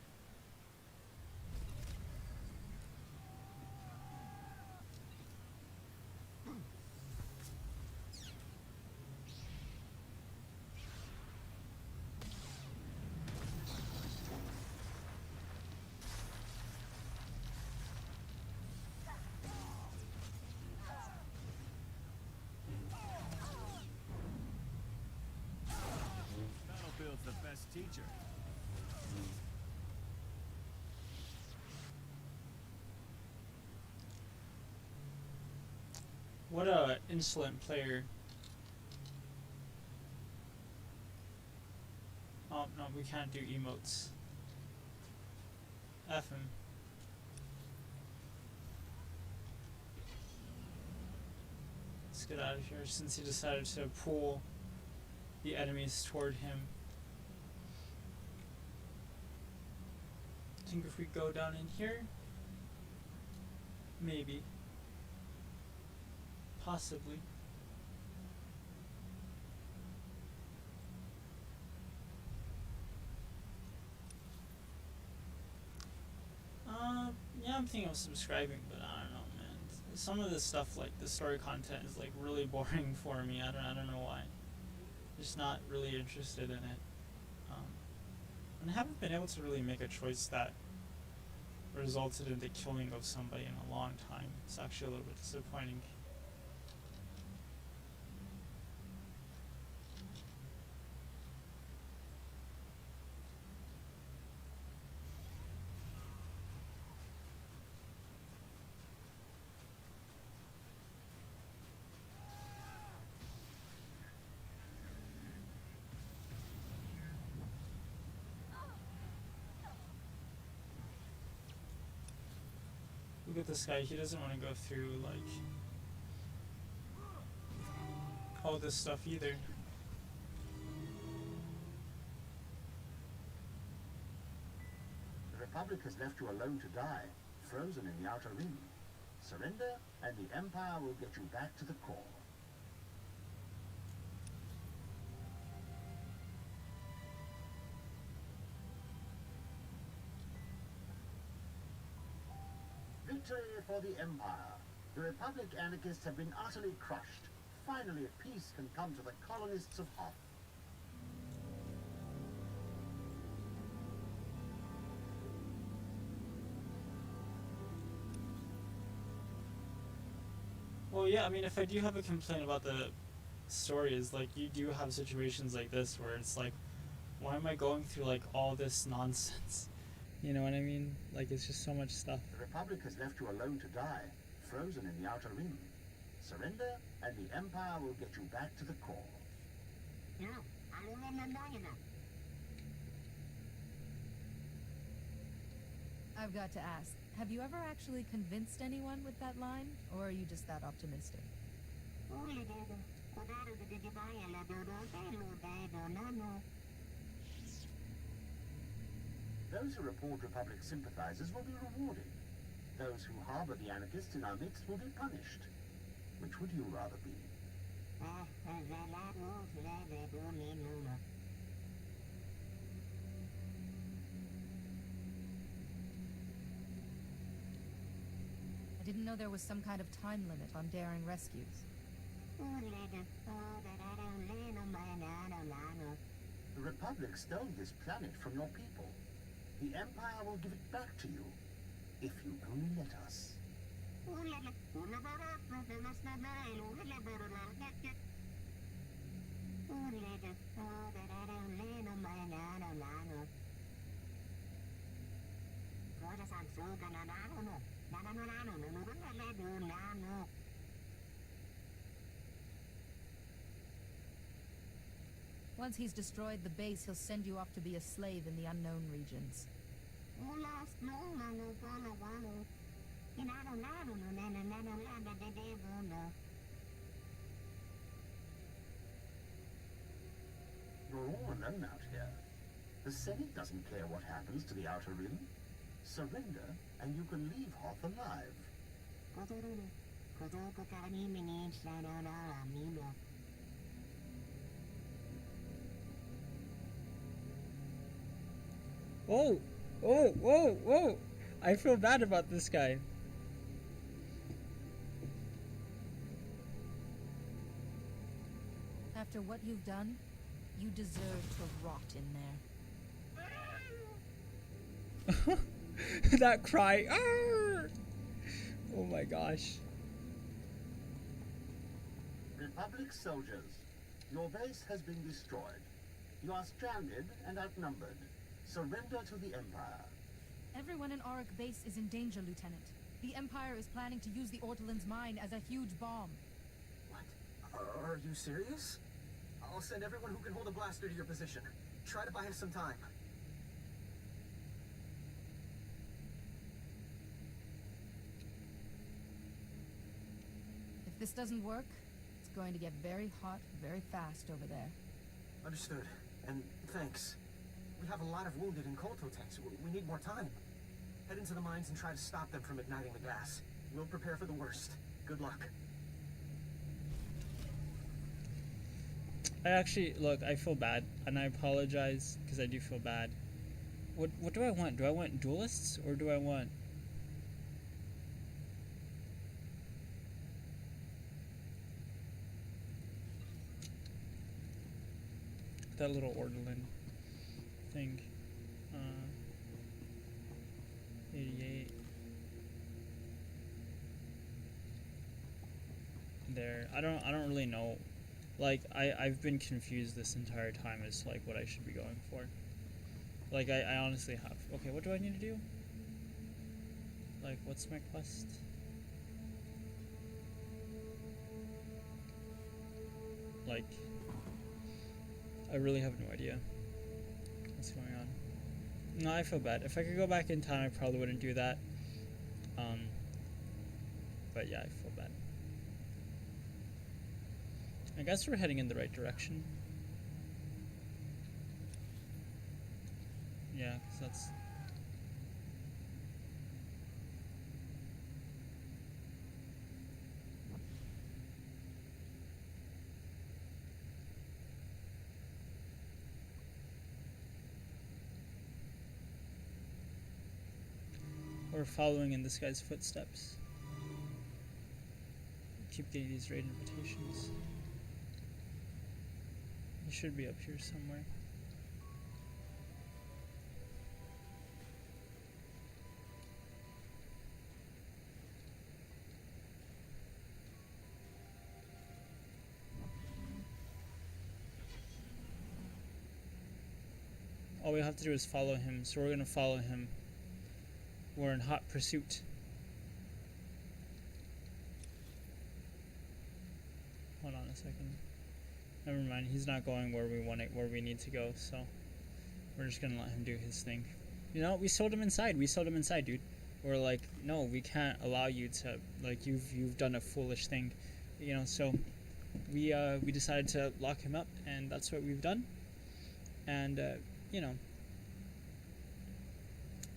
Battlefield's the best teacher. What a insolent player. Oh, no, we can't do emotes. F him. Let's get out of here since he decided to pull the enemies toward him. I think if we go down in here, maybe. Possibly. Yeah, I'm thinking of subscribing, but I don't know, man. Some of this stuff, like the story content, is like really boring for me. I don't know why. Just not really interested in it. And I haven't been able to really make a choice that resulted in the killing of somebody in a long time. It's actually a little bit disappointing. Look at this guy, he doesn't want to go through, like, all this stuff either. The Republic has left you alone to die. frozen in the Outer Rim. Surrender, and the Empire will get you back to the core. Victory for the Empire. The Republic anarchists have been utterly crushed. Finally, peace can come to the colonists of Hoth. Well, yeah, I mean, if I do have a complaint about the story, is like you do have situations like this where it's like, why am I going through like all this nonsense? You know what I mean? Like, it's just so much stuff. The Republic has left you alone to die, frozen in the Outer Rim. Surrender, and the Empire will get you back to the core. I've got to ask, have you ever actually convinced anyone with that line? Or are you just that optimistic? Those who report Republic sympathizers will be rewarded. Those who harbor the anarchists in our midst will be punished. Which would you rather be? I didn't know there was some kind of time limit on daring rescues. The Republic stole this planet from your people. The Empire will give it back to you, if you only let us. Once he's destroyed the base, he'll send you off to be a slave in the unknown regions. You're all alone out here. The Senate doesn't care what happens to the Outer Rim. Surrender, and you can leave Hoth alive. Oh! Oh! Whoa! Whoa! I feel bad about this guy. After what you've done, you deserve to rot in there. That cry. Arr! Oh my gosh. Republic soldiers, your base has been destroyed. You are stranded and outnumbered. Surrender to the Empire. Everyone in Auric base is in danger, Lieutenant. The Empire is planning to use the Ortolan's mine as a huge bomb. What? Are you serious? I'll send everyone who can hold a blaster to your position. Try to buy us some time. If this doesn't work, it's going to get very hot very fast over there. Understood. And thanks. We have a lot of wounded in Kolto tanks. We need more time. Head into the mines and try to stop them from igniting the gas. We'll prepare for the worst. Good luck. I actually, look, I feel bad, and I apologize, because I do feel bad. What do I want? Do I want duelists, or do I want... that little Ortolan thing. 88. There. I don't really know. Like, I've been confused this entire time as to, like, what I should be going for. Like, I honestly have. Okay, what do I need to do? Like, what's my quest? Like, I really have no idea what's going on. No, I feel bad. If I could go back in time, I probably wouldn't do that. But yeah, I feel bad. I guess we're heading in the right direction. Yeah, 'cause that's... we're following in this guy's footsteps. Keep getting these raid invitations. He should be up here somewhere. All we have to do is follow him, so we're gonna follow him. We're in hot pursuit. Hold on a second. Never mind, he's not going where we need to go, so we're just gonna let him do his thing. You know, we sold him inside, dude. We're like, no, we can't allow you to, like, you've done a foolish thing. You know, so we decided to lock him up, and that's what we've done. And you know,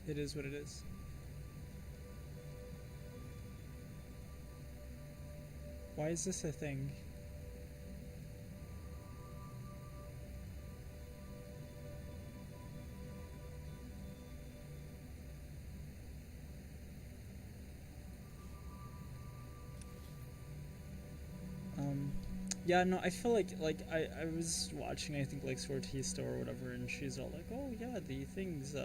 it is what it is. Why is this a thing? Yeah, no, I feel like I was watching, I think, like, Sortista or whatever, and she's all like, oh yeah, the things,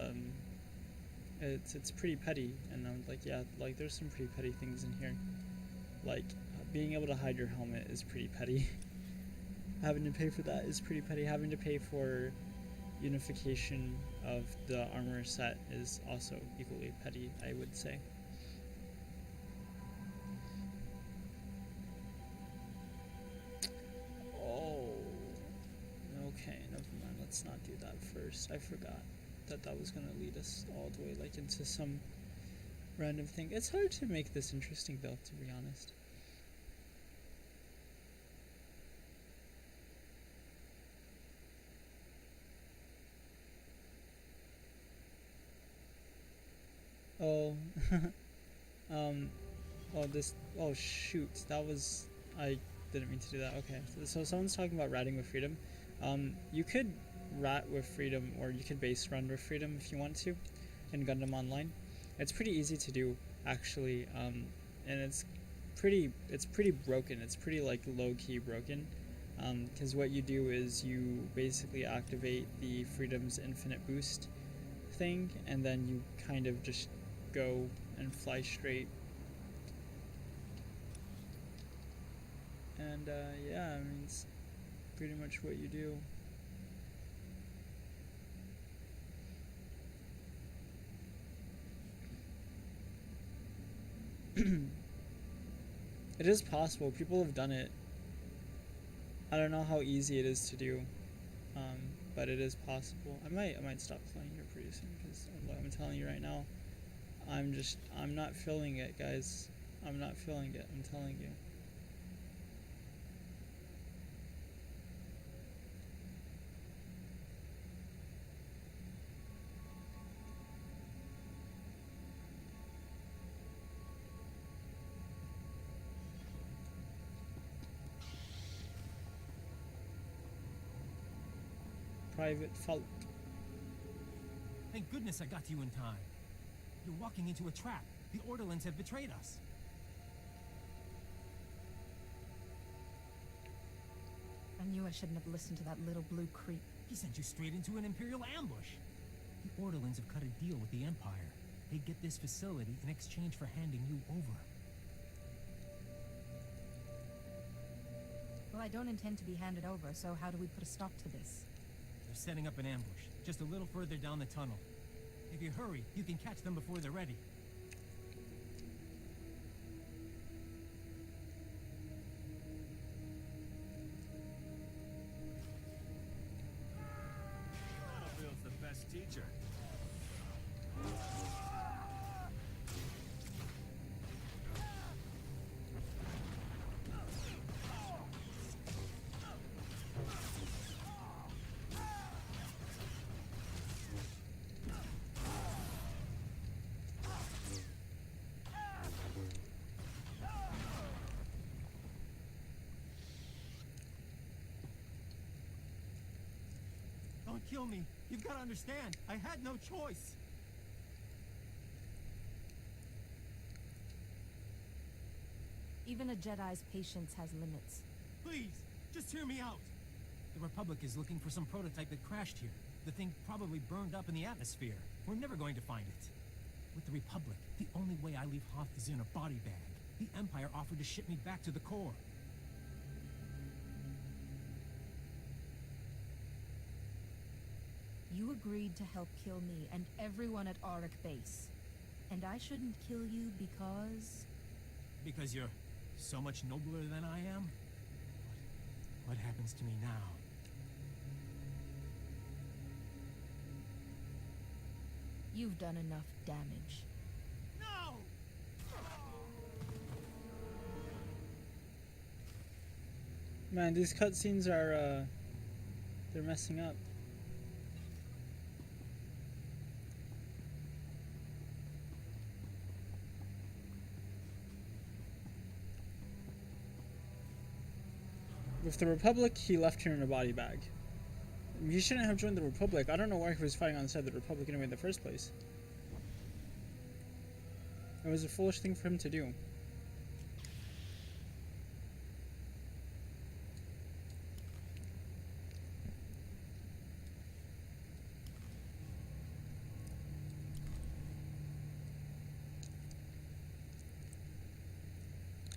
it's pretty petty, and I'm like, yeah, like, there's some pretty petty things in here. Like, being able to hide your helmet is pretty petty. Having to pay for that is pretty petty. Having to pay for unification of the armor set is also equally petty, I would say. Okay, never mind. Let's not do that first. I forgot that was gonna lead us all the way, like, into some random thing. It's hard to make this interesting, though, to be honest. Oh, oh shoot, I didn't mean to do that. Okay, so someone's talking about ratting with freedom. You could rat with freedom, or you could base run with freedom if you want to, in Gundam Online. It's pretty easy to do, actually, and it's pretty broken. It's pretty, like, low-key broken, because what you do is you basically activate the freedom's infinite boost thing, and then you kind of just go and fly straight. And yeah, I mean, it's pretty much what you do. It is possible. People have done it. I don't know how easy it is to do, but it is possible. I might stop playing here pretty soon, because I'm telling you right now, I'm not feeling it, guys. I'm not feeling it. I'm telling you. Private Falk. Thank goodness I got to you in time. You're walking into a trap. The Orderlands have betrayed us. I knew I shouldn't have listened to that little blue creep. He sent you straight into an Imperial ambush. The Orderlands have cut a deal with the Empire. They'd get this facility in exchange for handing you over. Well, I don't intend to be handed over, so how do we put a stop to this? They're setting up an ambush, just a little further down the tunnel. If you hurry, you can catch them before they're ready. Battlefield's the best teacher. Don't kill me. You've got to understand. I had no choice. Even a Jedi's patience has limits. Please, just hear me out. The Republic is looking for some prototype that crashed here. The thing probably burned up in the atmosphere. We're never going to find it. With the Republic, the only way I leave Hoth is in a body bag. The Empire offered to ship me back to the core. You agreed to help kill me and everyone at Auric Base. And I shouldn't kill you because... Because you're so much nobler than I am? What happens to me now? You've done enough damage. No! Man, these cutscenes are, they're messing up. With the Republic, he left her in a body bag. He shouldn't have joined the Republic. I don't know why he was fighting on the side of the Republic anyway in the first place. It was a foolish thing for him to do.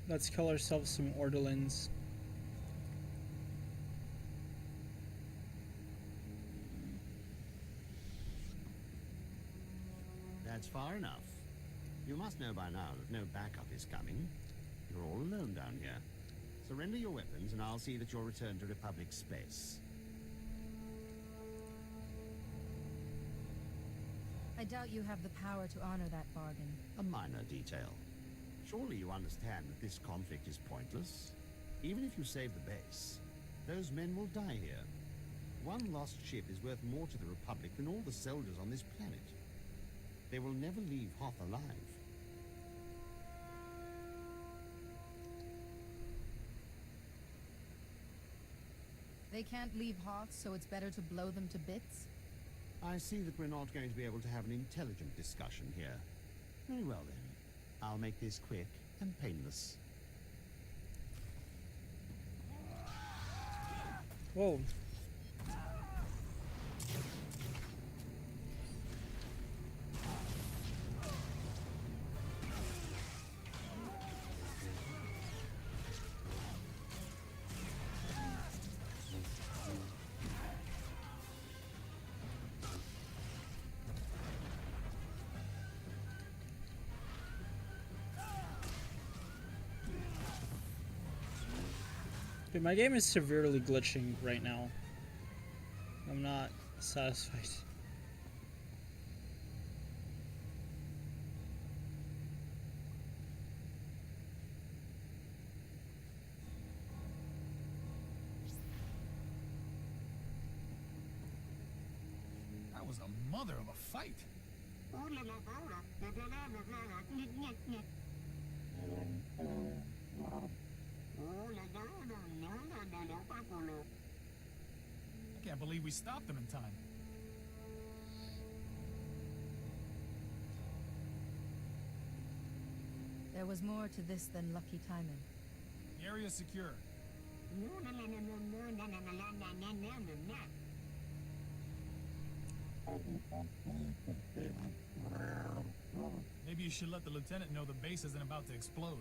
Let's kill ourselves some orderlings. That's far enough. You must know by now that no backup is coming. You're all alone down here. Surrender your weapons and I'll see that you're returned to Republic space. I doubt you have the power to honor that bargain. A minor detail. Surely you understand that this conflict is pointless? Even if you save the base, those men will die here. One lost ship is worth more to the Republic than all the soldiers on this planet. They will never leave Hoth alive. They can't leave Hoth, so it's better to blow them to bits? I see that we're not going to be able to have an intelligent discussion here. Very well then. I'll make this quick and painless. Whoa. Dude, my game is severely glitching right now. I'm not satisfied. That was a mother of a fight. I can't believe we stopped them in time. There was more to this than lucky timing. The area's secure. Maybe you should let the lieutenant know the base isn't about to explode.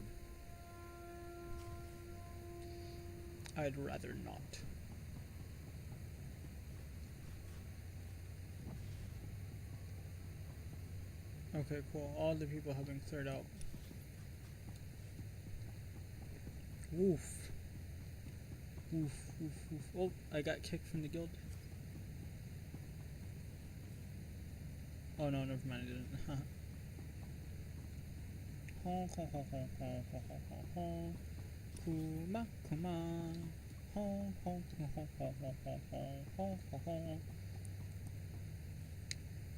I'd rather not. Okay, cool. All the people have been cleared out. Woof. Woof, woof, woof. Oh, I got kicked from the guild. Oh no, never mind, I didn't. Honk, honk, honk, honk, honk, honk, honk, honk. Kuma, kuma. Honk, honk, honk, honk, honk, honk, honk, honk, honk, honk.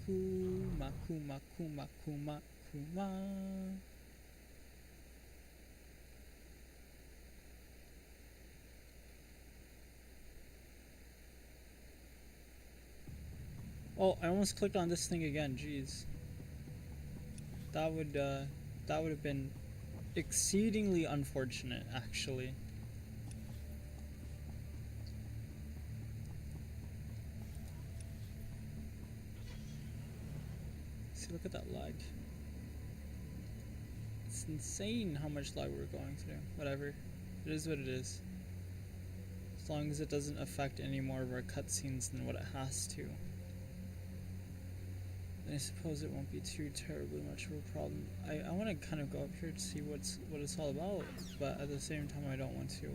Kuma, kuma, kuma, kuma, kuma. Oh, I almost clicked on this thing again. Jeez, that would have been exceedingly unfortunate, actually. See, look at that lag. It's insane how much lag we're going through. Whatever. It is what it is. As long as it doesn't affect any more of our cutscenes than what it has to. I suppose it won't be too terribly much of a problem. I want to kind of go up here to see what it's all about, but at the same time I don't want to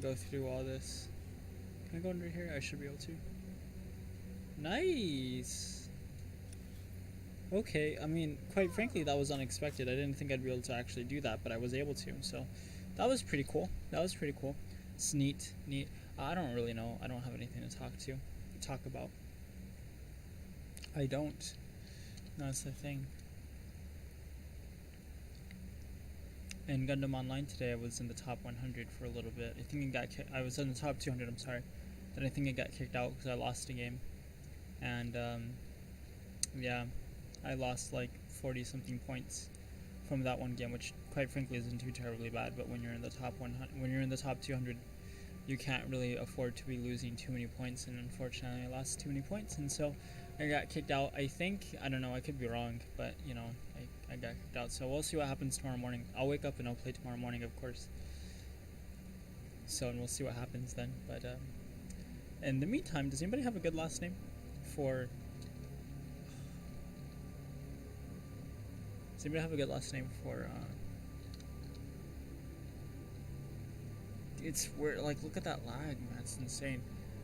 go through all this. Can I go under here? I should be able to. Nice! Okay, I mean, quite frankly, that was unexpected. I didn't think I'd be able to actually do that, but I was able to, so that was pretty cool. It's neat. I don't really know. I don't have anything to talk about. I don't. That's the thing. In Gundam Online today, I was in the top 100 for a little bit. I think I was in the top 200. I'm sorry. Then I think it got kicked out because I lost a game, and yeah, I lost like 40 something points from that one game, which quite frankly isn't too terribly bad. But when you're in the top 100, when you're in the top 200, you can't really afford to be losing too many points. And unfortunately, I lost too many points, and so I got kicked out. I don't know. I could be wrong, but you know, I got kicked out. So we'll see what happens tomorrow morning. I'll wake up and I'll play tomorrow morning, of course. So, and we'll see what happens then. But in the meantime, does anybody have a good last name for? Does anybody have a good last name for? It's weird. Like, look at that lag, man. It's insane.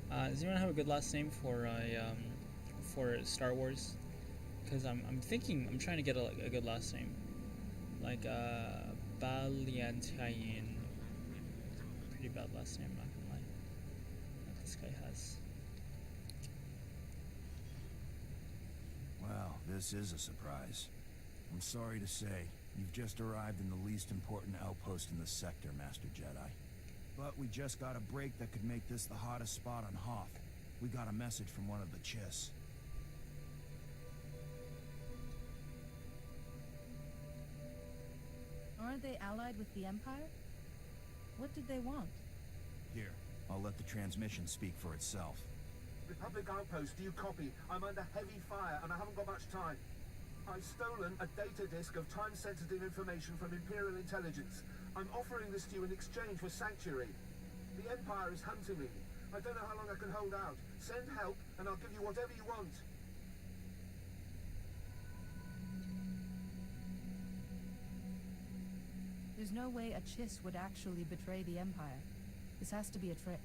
Does anyone have a good last name for Star Wars? Because I'm trying to get a good last name, like Baliantian. Pretty bad last name, not gonna lie. What this guy has. Well, this is a surprise. I'm sorry to say, you've just arrived in the least important outpost in the sector, Master Jedi. But we just got a break that could make this the hottest spot on Hoth. We got a message from one of the Chiss. Aren't they allied with the Empire? What did they want? Here, I'll let the transmission speak for itself. Republic Outpost, do you copy? I'm under heavy fire and I haven't got much time. I've stolen a data disk of time-sensitive information from Imperial intelligence. I'm offering this to you in exchange for sanctuary. The Empire is hunting me. I don't know how long I can hold out. Send help and I'll give you whatever you want. There's no way a Chiss would actually betray the Empire. This has to be a trick.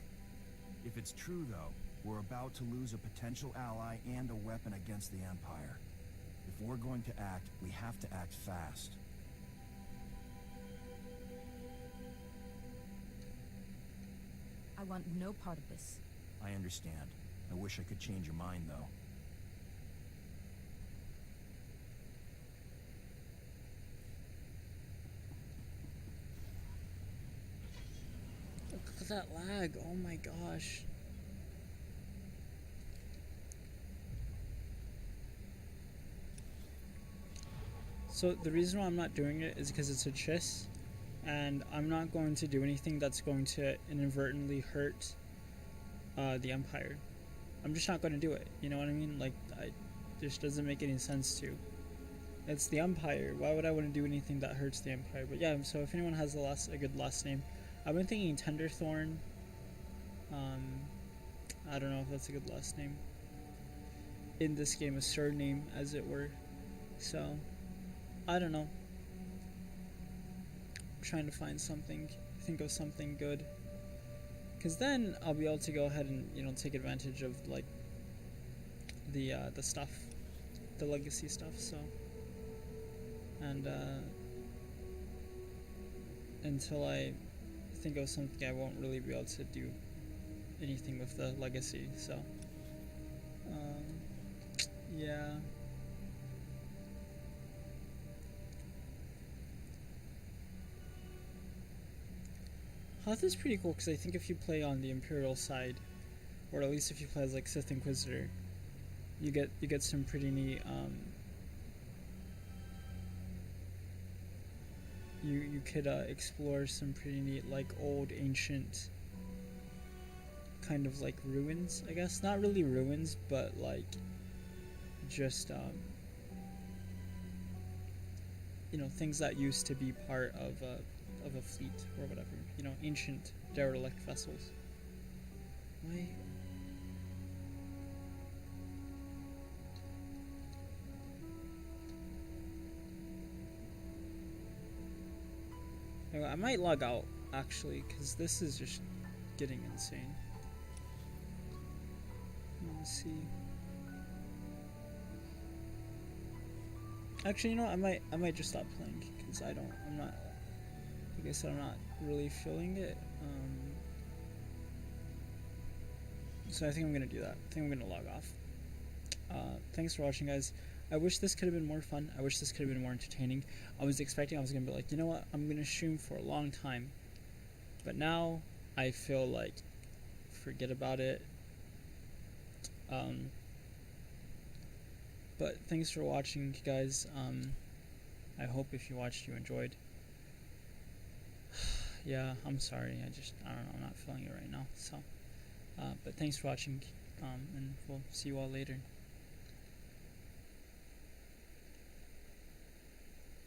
If it's true, though, we're about to lose a potential ally and a weapon against the Empire. If we're going to act, we have to act fast. I want no part of this. I understand. I wish I could change your mind, though. Look at that lag. Oh my gosh. So the reason why I'm not doing it is because it's a Chiss, and I'm not going to do anything that's going to inadvertently hurt the Empire. I'm just not going to do it. You know what I mean? Like, just doesn't make any sense to. It's the Empire. Why would I want to do anything that hurts the Empire? But yeah, so if anyone has a good last name, I've been thinking Tenderthorn. I don't know if that's a good last name. In this game, a surname, as it were. So, I don't know. I'm trying to find something, think of something good. Because then I'll be able to go ahead and, take advantage of, like, the stuff. The legacy stuff, so. And, until I think of something, I won't really be able to do anything with the legacy, so. Yeah. Hoth is pretty cool because I think if you play on the Imperial side, or at least if you play as like Sith Inquisitor, you get some pretty neat you could explore some pretty neat like old ancient kind of like ruins, I guess. Not really ruins, but like just you know, things that used to be part of a fleet or whatever, you know, ancient derelict vessels. Why? Anyway, I might log out actually, because this is just getting insane. Let's see. Actually, you know, I might just stop playing because I'm not. Like I said, I'm not really feeling it. So I think I'm gonna do that. I think I'm gonna log off. Thanks for watching, guys. I wish this could have been more fun. I wish this could have been more entertaining. I was expecting I was gonna be like, you know what, I'm gonna stream for a long time, but now I feel like forget about it. But thanks for watching, guys. I hope if you watched, you enjoyed. Yeah, I'm sorry. I don't know. I'm not feeling it right now. So, but thanks for watching, and we'll see you all later.